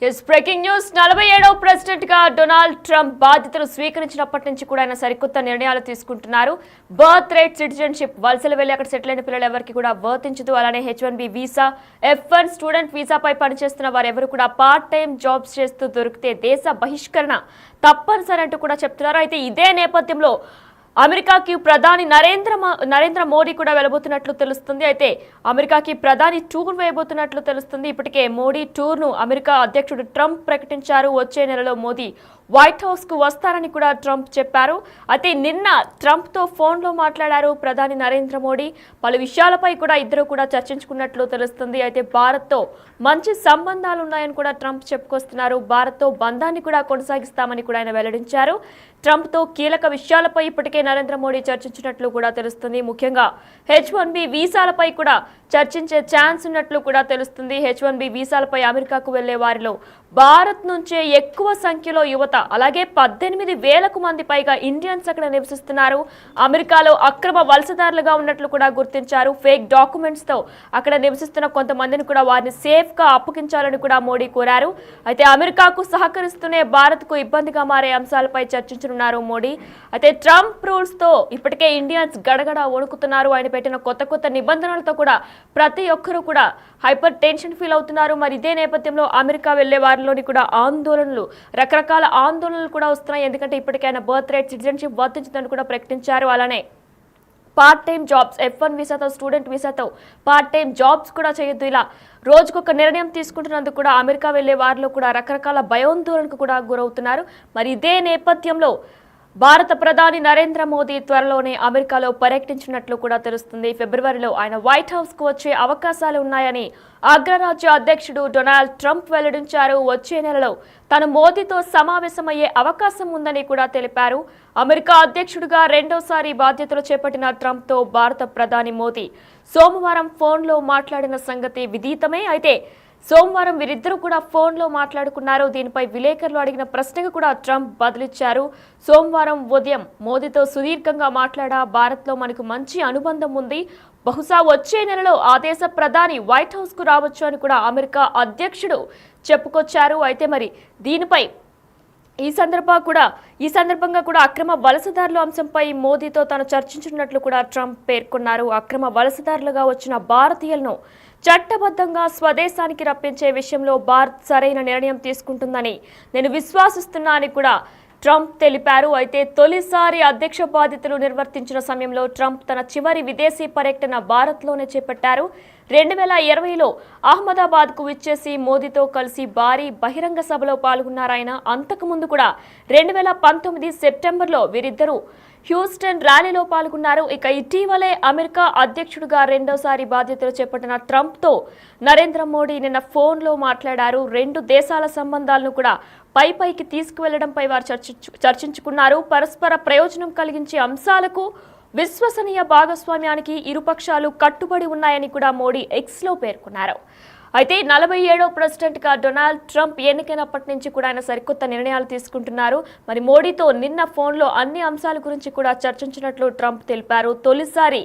Yes breaking news 47వ president గా Donald Trump బాధ్యతలు స్వీకరించినప్పటి నుంచి కూడా ఆయన సరికొత్త నిర్ణయాలు తీసుకుంటున్నారు. బర్త్ రైట్ సిటిజన్షిప్ వలసలు వెళ్లి అక్కడ సెటిల్ అయిన పిల్లలు ఎవరికి కూడా వర్తించదు. అలానే H1B వీసా, F1 స్టూడెంట్ వీసాపై పనిచేస్తున్న వారెవరు కూడా పార్ట్ టైం జాబ్స్ చేస్తూ దొరికితే దేశ బహిష్కరణ తప్పనిసరి అంటూ కూడా చెప్తున్నారు. అయితే ఇదే నేపథ్యంలో అమెరికాకి ప్రధాని నరేంద్ర మోడీ కూడా వెళ్ళబోతున్నట్లు తెలుస్తుంది. అయితే అమెరికాకి ప్రధాని టూర్ వేయబోతున్నట్లు తెలుస్తుంది. ఇప్పటికే మోడీ టూర్ను అమెరికా అధ్యక్షుడు ట్రంప్ ప్రకటించారు. వచ్చే నెలలో మోదీ వైట్ హౌస్ కు వస్తారని కూడా ట్రంప్ చెప్పారు. అయితే నిన్న ట్రంప్ తో ఫోన్ లో మాట్లాడారు ప్రధాని నరేంద్ర మోడీ. పలు విషయాలపై కూడా ఇద్దరు కూడా చర్చించుకున్నట్లు తెలుస్తుంది. అయితే భారత్ తో మంచి సంబంధాలు ఉన్నాయని కూడా ట్రంప్ చెప్పుకొస్తున్నారు. భారత్ తో బంధాన్ని కూడా కొనసాగిస్తామని కూడా ఆయన వెల్లడించారు. ట్రంప్ తో కీలక విషయాలపై ఇప్పటికే నరేంద్ర మోడీ చర్చించినట్లు కూడా తెలుస్తుంది. ముఖ్యంగా H1B వీసాలపై కూడా చర్చించే ఛాన్స్ ఉన్నట్లు కూడా తెలుస్తుంది. H1B వీసాలపై అమెరికాకు వెళ్లే వారిలో భారత్ నుంచే ఎక్కువ సంఖ్యలో యువత, అలాగే 18,000 మంది పైగా ఇండియన్స్ అక్కడ నివసిస్తున్నారు. అమెరికాలో అక్రమ వలసదారులుగా ఉన్నట్లు కూడా గుర్తించారు. ఫేక్ డాక్యుమెంట్స్ తో అక్కడ నివసిస్తున్న కొంతమందిని కూడా వారిని సేఫ్ గా అప్పగించాలని కూడా మోడీ కోరారు. అయితే అమెరికాకు సహకరిస్తూనే భారత్ కు ఇబ్బందిగా మారే అంశాలపై చర్చించనున్నారు మోడీ. అయితే ట్రంప్ రూల్స్ తో ఇప్పటికే ఇండియన్స్ గడగడ వణుకుతున్నారు. ఆయన పెట్టిన కొత్త నిబంధనలతో కూడా ప్రతి ఒక్కరూ కూడా హైపర్ టెన్షన్ ఫీల్ అవుతున్నారు. మరి ఇదే నేపథ్యంలో అమెరికా వెళ్లే వారిలోని కూడా రకరకాల ఆందోళనలు కూడా వస్తున్నాయి. ఎందుకంటే ఇప్పటికైనా బర్త్ రైట్ సిటిజన్షిప్ వర్తించదని కూడా ప్రకటించారు. అలానే పార్ట్ టైం జాబ్స్, F1 వీసాతో, స్టూడెంట్ వీసాతో పార్ట్ టైం జాబ్స్ కూడా చేయొద్దు. ఇలా రోజుకొక నిర్ణయం తీసుకుంటున్నందుకు కూడా అమెరికా వెళ్లే వారిలో కూడా రకరకాల భయాందోళనకు కూడా గురవుతున్నారు. మరి ఇదే నేపథ్యంలో భారత ప్రధాని నరేంద్ర మోదీ త్వరలోనే అమెరికాలో పర్యటించినట్లు కూడా తెలుస్తుంది. ఫిబ్రవరిలో ఆయన వైట్ హౌస్ కు వచ్చే అవకాశాలు ఉన్నాయని అగ్రరాజ్య అధ్యక్షుడు డొనాల్డ్ ట్రంప్ వెల్లడించారు. వచ్చే నెలలో తాను మోదీతో సమావేశమయ్యే అవకాశం ఉందని కూడా తెలిపారు. అమెరికా అధ్యక్షుడిగా రెండోసారి బాధ్యతలు చేపట్టిన ట్రంప్ తో భారత ప్రధాని మోదీ సోమవారం ఫోన్లో మాట్లాడిన సంగతి విదితమే. అయితే సోమవారం వీరిద్దరూ కూడా ఫోన్లో మాట్లాడుకున్నారు. దీనిపై విలేకరులు అడిగిన ప్రశ్నకు కూడా ట్రంప్ బదులిచ్చారు. సోమవారం ఉదయం మోదీతో సుదీర్ఘంగా మాట్లాడా, భారత్లో మనకు మంచి అనుబంధం ఉంది, బహుశా వచ్చే నెలలో ఆ దేశ ప్రధాని వైట్ హౌస్ కు రావచ్చు అని కూడా అమెరికా అధ్యక్షుడు చెప్పుకొచ్చారు. అయితే మరి దీనిపై ఈ సందర్భంగా కూడా అక్రమ వలసదారుల అంశంపై మోదీతో తాను చర్చించినట్లు కూడా ట్రంప్ పేర్కొన్నారు. అక్రమ వలసదారులుగా వచ్చిన భారతీయులను చట్టబద్ధంగా స్వదేశానికి రప్పించే విషయంలో భారత్ సరైన నిర్ణయం తీసుకుంటుందని నేను విశ్వాసిస్తున్నా అని కూడా ట్రంప్ తెలిపారు. అయితే తొలిసారి అధ్యక్ష బాధ్యతలు నిర్వర్తించిన సమయంలో ట్రంప్ తన చివరి విదేశీ పర్యటన భారత్లోనే చేపట్టారు. 2020లో అహ్మదాబాద్ కు విచ్చేసి మోదీతో కలిసి భారీ బహిరంగ సభలో పాల్గొన్నారాయన. అంతకుముందు కూడా 2019 సెప్టెంబర్లో వీరిద్దరూ హ్యూస్టన్ ర్యాలీలో పాల్గొన్నారు. ఇక ఇటీవలే అమెరికా అధ్యక్షుడిగా రెండోసారి బాధ్యతలు చేపట్టిన ట్రంప్ తో నరేంద్ర మోడీ నిన్న ఫోన్లో మాట్లాడారు. రెండు దేశాల సంబంధాలను కూడా పైకి తీసుకువెళ్లడంపై వారు చర్చించుకున్నారు. పరస్పర ప్రయోజనం కలిగించే అంశాలకు, విశ్వసనీయ భాగస్వామ్యానికి ఇరుపక్షాలు కట్టుబడి ఉన్నాయని కూడా మోడీ ఎక్స్ లో పేర్కొన్నారు. అయితే 47వ ప్రెసిడెంట్ గా డొనాల్డ్ ట్రంప్ ఎన్నికైనప్పటి నుంచి కూడా ఆయన సరికొత్త నిర్ణయాలు తీసుకుంటున్నారు. మరి మోడీతో నిన్న ఫోన్లో అన్ని అంశాల గురించి కూడా చర్చించినట్లు ట్రంప్ తెలిపారు. తొలిసారి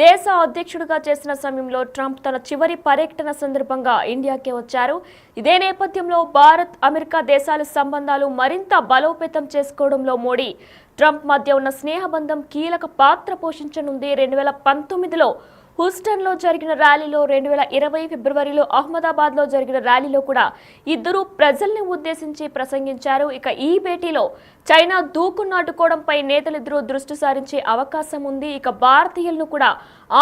దేశ అధ్యక్షుడిగా చేసిన సమయంలో ట్రంప్ తన చివరి పర్యటన సందర్భంగా ఇండియాకే వచ్చారు. ఇదే నేపథ్యంలో భారత్, అమెరికా దేశాల సంబంధాలు మరింత బలోపేతం చేసుకోవడంలో మోడీ, ట్రంప్ మధ్య ఉన్న స్నేహబంధం కీలక పాత్ర పోషించనుంది. 2019లో హ్యూస్టన్లో జరిగిన ర్యాలీలో, 2020 ఫిబ్రవరిలో అహ్మదాబాద్లో జరిగిన ర్యాలీలో కూడా ఇద్దరు ప్రజల్ని ఉద్దేశించి ప్రసంగించారు. ఇక ఈ భేటీలో చైనా దూకున్నాటుకోవడంపై నేతలిద్దరూ దృష్టి సారించే అవకాశం ఉంది. ఇక భారతీయులను కూడా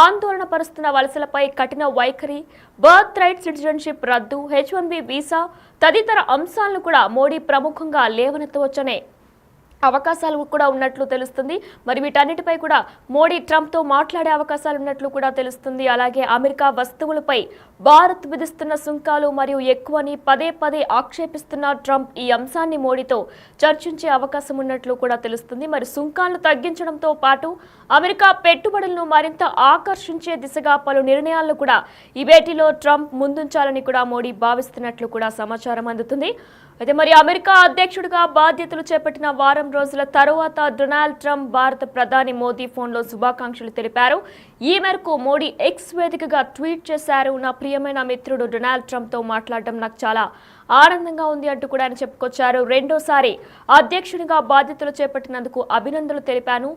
ఆందోళన పరుస్తున్న వలసలపై కఠిన వైఖరి, బర్త్ రైట్ సిటిజన్షిప్ రద్దు, H1B వీసా తదితర అంశాలను కూడా మోడీ ప్రముఖంగా లేవనెత్తవచ్చనే అవకాశాలు కూడా ఉన్నట్లు తెలుస్తుంది. మరి వీటన్నిటిపై కూడా మోడీ ట్రంప్ తో మాట్లాడే అవకాశాలు ఉన్నట్లు కూడా తెలుస్తుంది. అలాగే అమెరికా వస్తువులపై భారత్ విధిస్తున్న సుంకాలు మరియు ఎక్కువని పదే ఆక్షేపిస్తున్న ట్రంప్ ఈ అంశాన్ని మోడీతో చర్చించే అవకాశం ఉన్నట్లు కూడా తెలుస్తుంది. మరి సుంకాలను తగ్గించడంతో పాటు అమెరికా పెట్టుబడులను మరింత ఆకర్షించే దిశగా పలు నిర్ణయాలను కూడా ఈ భేటీలో ట్రంప్ ముందుంచాలని కూడా మోడీ భావిస్తున్నట్లు కూడా సమాచారం అందుతుంది. అయితే మరి అమెరికా అధ్యక్షుడిగా బాధ్యతలు చేపట్టిన వారం రోజుల తరువాత డొనాల్డ్ ట్రంప్ భారత ప్రధాని మోదీ ఫోన్లో శుభాకాంక్షలు తెలిపారు. ఈ మేరకు మోడీ ఎక్స్ వేదికగా ట్వీట్ చేశారు. నా ప్రియమైన మిత్రుడు డొనాల్డ్ ట్రంప్తో మాట్లాడడం నాకు చాలా ఆనందంగా ఉంది అంటూ కూడా ఆయన చెప్పుకొచ్చారు. రెండోసారి అధ్యక్షునిగా బాధ్యతలు చేపట్టినందుకు అభినందనలు తెలిపాను.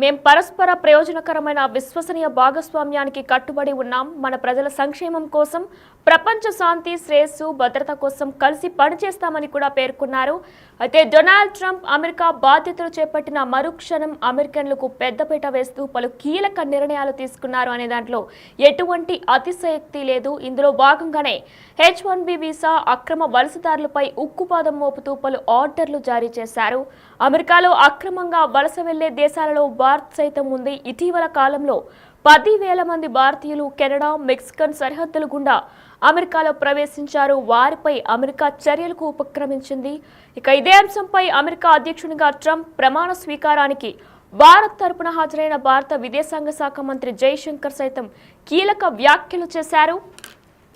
మేం పరస్పర ప్రయోజనకరమైన విశ్వసనీయ భాగస్వామ్యానికి కట్టుబడి ఉన్నాం. మన ప్రజల సంక్షేమం కోసం, ప్రపంచ శాంతి, శ్రేయస్సు, భద్రత కోసం కలిసి పనిచేస్తామని కూడా పేర్కొన్నారు. అయితే డొనాల్డ్ ట్రంప్ అమెరికా బాధ్యతలు చేపట్టిన మరుక్షణం అమెరికన్లకు పెద్దపీట వేస్తూ పలు కీలక నిర్ణయాలు తీసుకున్నారు అనే దాంట్లో ఎటువంటి అతిశయోక్తి లేదు. ఇందులో భాగంగానే H-1B వీసా అక్రమ వలసదారులపై ఉక్కుపాదం మోపుతూ పలు ఆర్డర్లు జారీ చేశారు. అమెరికాలో అక్రమంగా వలస వెళ్లే దేశాలలో భారత్ సైతం ఉంది. ఇటీవల కాలంలో 10,000 మంది భారతీయులు కెనడా, మెక్సికన్ సరిహద్దుల గుండా అమెరికాలో ప్రవేశించారు. వారిపై అమెరికా చర్యలకు ఉపక్రమించింది. ఇక ఇదే అంశంపై అమెరికా అధ్యక్షునిగా ట్రంప్ ప్రమాణ స్వీకారానికి భారత్ తరపున హాజరైన భారత విదేశాంగ శాఖ మంత్రి జైశంకర్ సైతం కీలక వ్యాఖ్యలు చేశారు.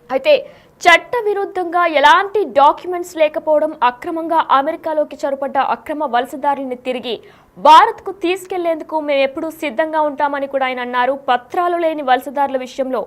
అయితే చట్ట విరుద్ధంగా ఎలాంటి డాక్యుమెంట్స్ లేకపోవడం, అక్రమంగా అమెరికాలోకి చొరబడ్డ అక్రమ వలసదారుల్ని తిరిగి భారత్కు తీసుకెళ్లేందుకు మేము ఎప్పుడూ సిద్ధంగా ఉంటామని కూడా ఆయన అన్నారు. పత్రాలు లేని వలసదారుల విషయంలో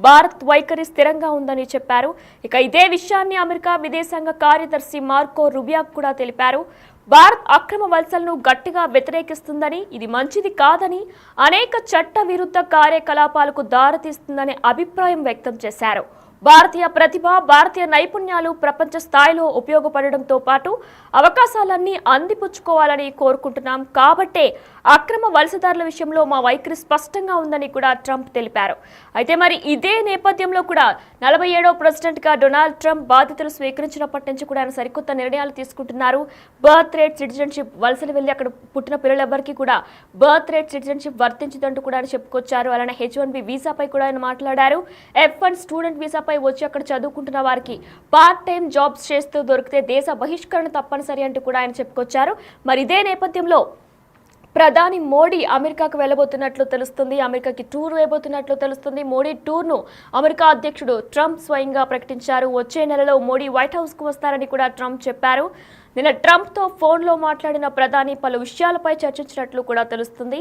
భారత్ వైఖరి స్థిరంగా ఉందని చెప్పారు. ఇక ఇదే విషయాన్ని అమెరికా విదేశాంగ కార్యదర్శి మార్కో రుబియో కూడా తెలిపారు. భారత్ అక్రమ వలసలను గట్టిగా వ్యతిరేకిస్తుందని, ఇది మంచిది కాదని, అనేక చట్ట విరుద్ధ కార్యకలాపాలకు దారితీస్తుందనే అభిప్రాయం వ్యక్తం చేశారు. భారతీయ ప్రతిభ, భారతీయ నైపుణ్యాలు ప్రపంచ స్థాయిలో ఉపయోగపడడంతో పాటు అవకాశాలన్నీ అందిపుచ్చుకోవాలని కోరుకుంటున్నాం. కాబట్టే అక్రమ వలసదారుల విషయంలో మా వైఖరి స్పష్టంగా ఉందని కూడా ట్రంప్ తెలిపారు. అయితే మరి ఇదే నేపథ్యంలో కూడా 47వ ప్రెసిడెంట్గా డొనాల్డ్ ట్రంప్ బాధ్యతలు స్వీకరించినప్పటి నుంచి కూడా ఆయన సరికొత్త నిర్ణయాలు తీసుకుంటున్నారు. బర్త్ రేట్ సిటిజన్షిప్, వలసలు వెళ్లి అక్కడ పుట్టిన పిల్లలెవరికి కూడా బర్త్ రేట్ సిటిజన్షిప్ వర్తించదంటూ కూడా ఆయన చెప్పుకొచ్చారు. అలానే H-1B వీసాపై కూడా ఆయన మాట్లాడారు. F-1 స్టూడెంట్ వీసా వచ్చి అక్కడ చదువుకుంటున్న వారికి పార్ట్ టైం జాబ్స్ చేస్తూ దొరికితే దేశ బహిష్కరణ తప్పనిసరి అంటూ కూడా ఆయన చెప్పుకొచ్చారు. మరి ఇదే నేపథ్యంలో ప్రధాని మోడీ అమెరికాకు వెళ్లబోతున్నట్లు తెలుస్తుంది. అమెరికాకి టూర్ వేయబోతున్నట్లు తెలుస్తుంది. మోడీ టూర్ను అమెరికా అధ్యక్షుడు ట్రంప్ స్వయంగా ప్రకటించారు. వచ్చే నెలలో మోడీ వైట్ హౌస్ కు వస్తారని కూడా ట్రంప్ చెప్పారు. నిన్న ట్రంప్తో ఫోన్లో మాట్లాడిన ప్రధాని పలు విషయాలపై చర్చించినట్లు కూడా తెలుస్తుంది.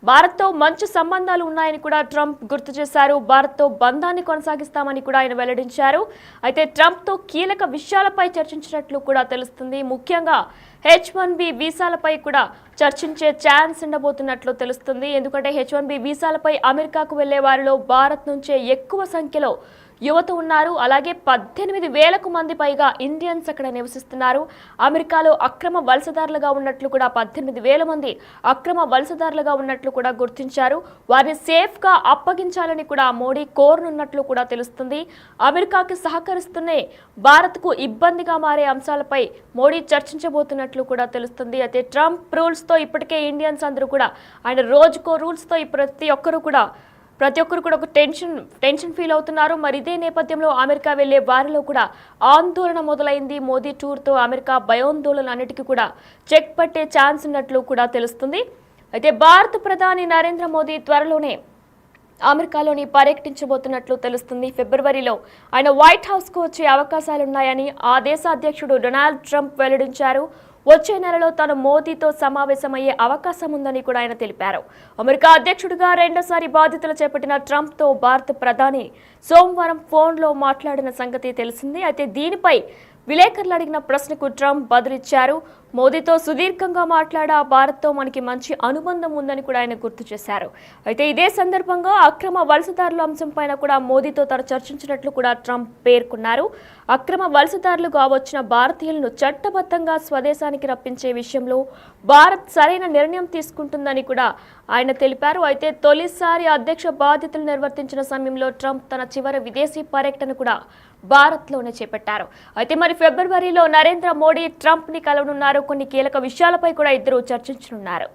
భారత్తో మంచి సంబంధాలు ఉన్నాయని కూడా ట్రంప్ గుర్తు చేశారు. భారత్తో బంధాన్ని కొనసాగిస్తామని కూడా ఆయన వెల్లడించారు. అయితే ట్రంప్తో కీలక విషయాలపై చర్చించినట్లు కూడా తెలుస్తుంది. ముఖ్యంగా H-1B వీసాలపై కూడా చర్చించే ఛాన్స్ ఉండబోతున్నట్లు తెలుస్తుంది. ఎందుకంటే H-1B వీసాలపై అమెరికాకు వెళ్లే వారిలో భారత్ నుంచే ఎక్కువ సంఖ్యలో యువత ఉన్నారు. అలాగే 18,000 మంది పైగా ఇండియన్స్ అక్కడ నివసిస్తున్నారు. అమెరికాలో అక్రమ వలసదారులుగా ఉన్నట్లు కూడా 18,000 మంది అక్రమ వలసదారులుగా ఉన్నట్లు కూడా గుర్తించారు. వారిని సేఫ్ గా అప్పగించాలని కూడా మోడీ కోరనున్నట్లు కూడా తెలుస్తుంది. అమెరికాకి సహకరిస్తూనే భారత్కు ఇబ్బందిగా మారే అంశాలపై మోడీ చర్చించబోతున్నట్లు కూడా తెలుస్తుంది. అయితే ట్రంప్ రూల్స్ తో ఇప్పటికే ఇండియన్స్ అందరూ కూడా ఆయన రోజుకో రూల్స్ తో ప్రతి ఒక్కరు కూడా ఒక టెన్షన్ ఫీల్ అవుతున్నారు. మరి ఇదే నేపథ్యంలో అమెరికా వెళ్లే వారిలో కూడా ఆందోళన మొదలైంది. మోదీ టూర్తో అమెరికా భయాందోళన అన్నిటికీ కూడా చెక్ పట్టే ఛాన్స్ ఉన్నట్లు కూడా తెలుస్తుంది. అయితే భారత ప్రధాని నరేంద్ర మోదీ త్వరలోనే అమెరికాలోని పర్యటించబోతున్నట్లు తెలుస్తుంది. ఫిబ్రవరిలో ఆయన వైట్ హౌస్ కు వచ్చే అవకాశాలున్నాయని ఆ దేశ అధ్యక్షుడు డొనాల్డ్ ట్రంప్ వెల్లడించారు. వచ్చే నెలలో తాను మోదీతో సమావేశమయ్యే అవకాశం ఉందని కూడా ఆయన తెలిపారు. అమెరికా అధ్యక్షుడిగా రెండోసారి బాధ్యతలు చేపట్టిన ట్రంప్తో భారత ప్రధాని సోమవారం ఫోన్లో మాట్లాడిన సంగతి తెలిసింది. అయితే దీనిపై విలేకరులు అడిగిన ప్రశ్నకు ట్రంప్ బదులిచ్చారు. మోదీతో సుదీర్ఘంగా మాట్లాడా, భారత్తో మనకి మంచి అనుబంధం ఉందని కూడా ఆయన గుర్తు చేశారు. అయితే ఇదే సందర్భంగా అక్రమ వలసదారుల అంశంపైన కూడా మోదీతో తాను చర్చించినట్లు కూడా ట్రంప్ పేర్కొన్నారు. అక్రమ వలసదారులుగా వచ్చిన భారతీయులను చట్టబద్ధంగా స్వదేశానికి రప్పించే విషయంలో భారత్ సరైన నిర్ణయం తీసుకుంటుందని కూడా ఆయన తెలిపారు. అయితే తొలిసారి అధ్యక్ష బాధ్యతలు నిర్వర్తించిన సమయంలో ట్రంప్ తన చివరి విదేశీ పర్యటన కూడా భారత్లోనే చేపట్టారు. అయితే మరి ఫిబ్రవరిలో నరేంద్ర మోడీ ట్రంప్ ని కలవనున్నారు. కొన్ని కీలక విషయాలపై కూడా ఇద్దరు చర్చించనున్నారు.